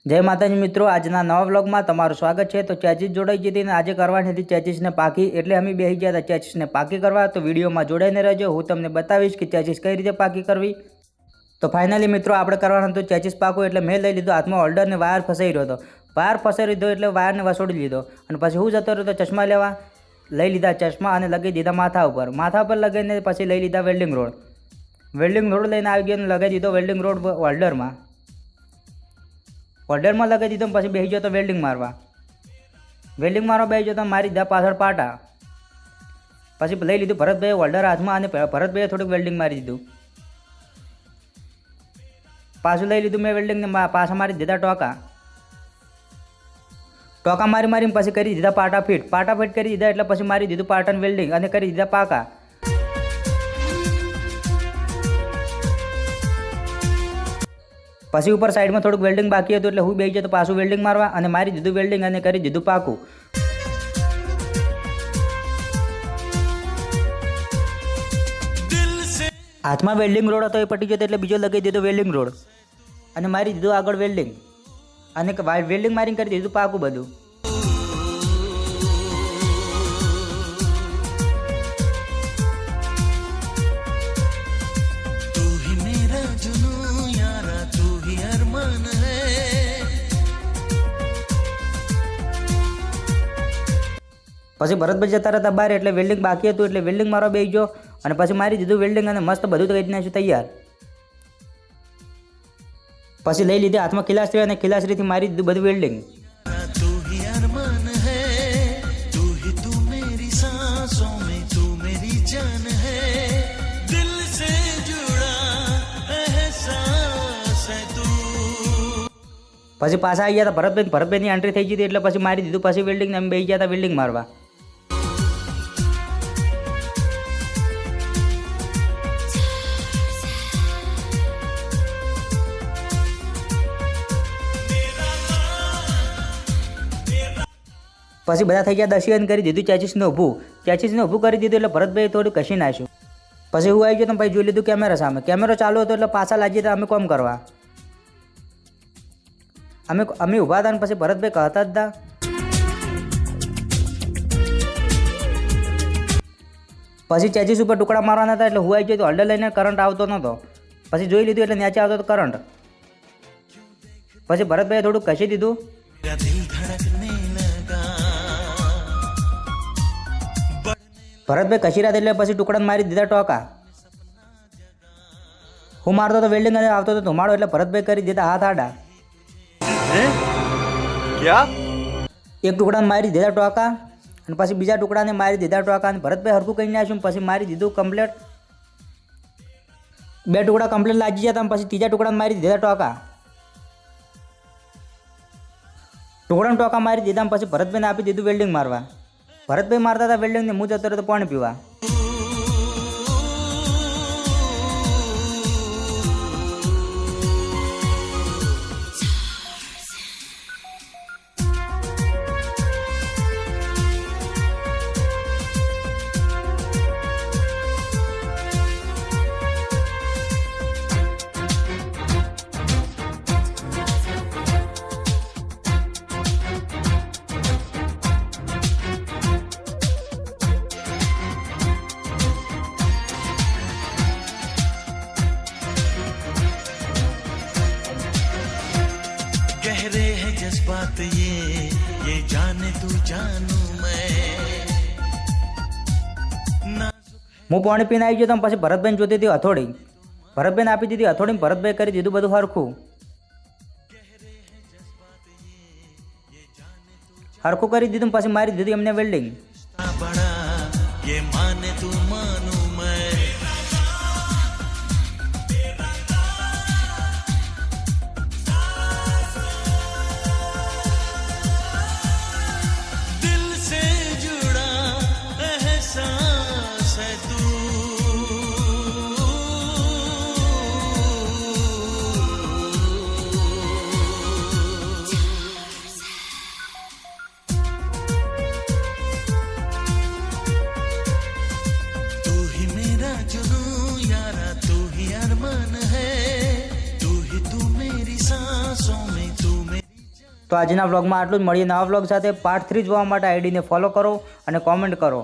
જય માતાજી મિત્રો, આજના નવા વ્લોગમાં તમારું સ્વાગત છે। તો ચેચીસ જોડાઈ જતી અને આજે કરવાની હતી ચેચીસને પાકી, એટલે અમે બેસી ગયા હતા ચેચીસને પાકી કરવા। તો વિડીયોમાં જોડાઈને રહેજો, હું તમને બતાવીશ કે ચેચીસ કઈ રીતે પાકી કરવી। તો ફાઇનલી મિત્રો આપણે કરવાનું હતું ચેચીસ પાકું, એટલે મેં લઈ લીધો હાથમાં હોલ્ડરને વાયર ફસાઈ રહ્યો હતો। વાયર ફસાઈ લીધો એટલે વાયરને વસોડી લીધો અને પછી હું જતો રહ્યો તો ચશ્મા લેવા। લઈ લીધા ચશ્મા અને લગાવી દીધા માથા ઉપર લગાવીને પછી લઈ લીધા વેલ્ડિંગ રોડ। વેલ્ડિંગ રોડ લઈને આવી ગયો અને લગાવી દીધો વેલ્ડિંગ રોડ હોલ્ડરમાં લગાવી દીધો। પછી બેસી ગયો તો વેલ્ડિંગ મારવા બેસી ગયો તો મારી દીધા પાછળ પાટા। પછી લઈ લીધું ભરતભાઈ હોલ્ડર હાથમાં અને ભરતભાઈએ થોડુંક વેલ્ડિંગ મારી દીધું। પાછું લઈ લીધું મેં વેલ્ડિંગને પાછા મારી દીધા ટોકા મારીને પછી કરી દીધા પાટા ફિટ કરી દીધા। એટલે પછી મારી દીધું પાટન વેલ્ડિંગ અને કરી દીધા પાકા। પછી ઉપર સાઈડમાં થોડુંક વેલ્ડિંગ બાકી હતું એટલે હું બેસી જતો પાછું વેલ્ડિંગ મારવા અને મારી દીધું વેલ્ડિંગ અને કરી દીધું પાકું। હાથમાં વેલ્ડિંગ રોડ હતો એ પટી જતો એટલે બીજો લગાવી દીધો વેલ્ડિંગ રોડ અને મારી દીધું આગળ વેલ્ડિંગ અને વેલ્ડિંગ મારીને કરી દીધું પાકું બધું। પછી ભરતભાઈ જતા રહેતા બહાર એટલે વેલ્ડિંગ બાકી હતું એટલે વેલ્ડિંગ મારવા બેસી ગયો અને પછી મારી દીધું વેલ્ડિંગ અને મસ્ત બધું કરી નાખ્યું તૈયાર। પછી લઈ લીધી હાથમાં ખિલાસરી અને ખિલાસરીથી મારી દીધું બધું વેલ્ડિંગ। પછી પાછા આવી ગયા હતા ભરતભાઈની એન્ટ્રી થઈ ગઈ હતી એટલે પછી મારી દીધું પછી વેલ્ડિંગ અમે બેસી ગયા હતા વેલ્ડિંગ મારવા। પછી બધા થઈ ગયા દશિયન કરી દીધું ચેચીસને ઊભું કરી દીધું એટલે ભરતભાઈ થોડું કશી નાખ્યું। પછી હું આવી ગયો તો ભાઈ જોઈ લીધું કેમેરા સામે કેમેરો ચાલુ હતો એટલે પાછા લાગી હતા અમે કોમ કરવા। અમે ઊભા હતા અને પછી ભરતભાઈ કહેતા હતા પછી ચેચીસ ઉપર ટુકડા મારવાના હતા એટલે હું આવી ગયો તો હોલ્ડર લઈને કરંટ આવતો નહોતો। પછી જોઈ લીધું એટલે નીચે આવતો હતો કરંટ। પછી ભરતભાઈએ થોડુંક કશી દીધું ભરતભાઈ કશી રહ્યા એટલે પછી ટુકડા મારી દીધા ટોકા। હું મારતો તો વેલ્ડિંગ અને આવતો તો ધુમાડો એટલે ભરતભાઈ કરી દીધા હાથ આડા। એક ટુકડાને મારી દીધા ટોકા અને પછી બીજા ટુકડાને મારી દીધા ટોકા અને ભરતભાઈ હરખું કરી નાખ્યું પછી મારી દીધું કમ્પ્લેટ। બે ટુકડા કમ્પ્લેટ લાગી ગયા પછી ત્રીજા ટુકડાને મારી દીધા ટોકા મારી દીધા પછી ભરતભાઈને આપી દીધું વેલ્ડિંગ મારવા। ભરતભાઈ મારતા હતા વેલ્ડિંગને હું જતો રહ્યો પાણી પીવા। गहरे हैं जज्बात ये जाने तू जानू मैं। હું પાણી પીને આવી ગયો તો પછી ભરતભાઈને જોતી હતી હથોડી ભરતભાઈને આપી દીધી હથોડી ભરતભાઈ કરી દીધું બધું હરખું કરી દીધું પછી મારી દીધું એમને વેલ્ડિંગ। ये माने तू मानू मैं। दिल से जुड़ा एहसास है तू। તો આજના વ્લોગમાં આટલું જ. મળીએ નવા વ્લોગ સાથે. પાર્ટ 3 જોવા માટે આઈડીને ફોલો કરો અને કોમેન્ટ કરો.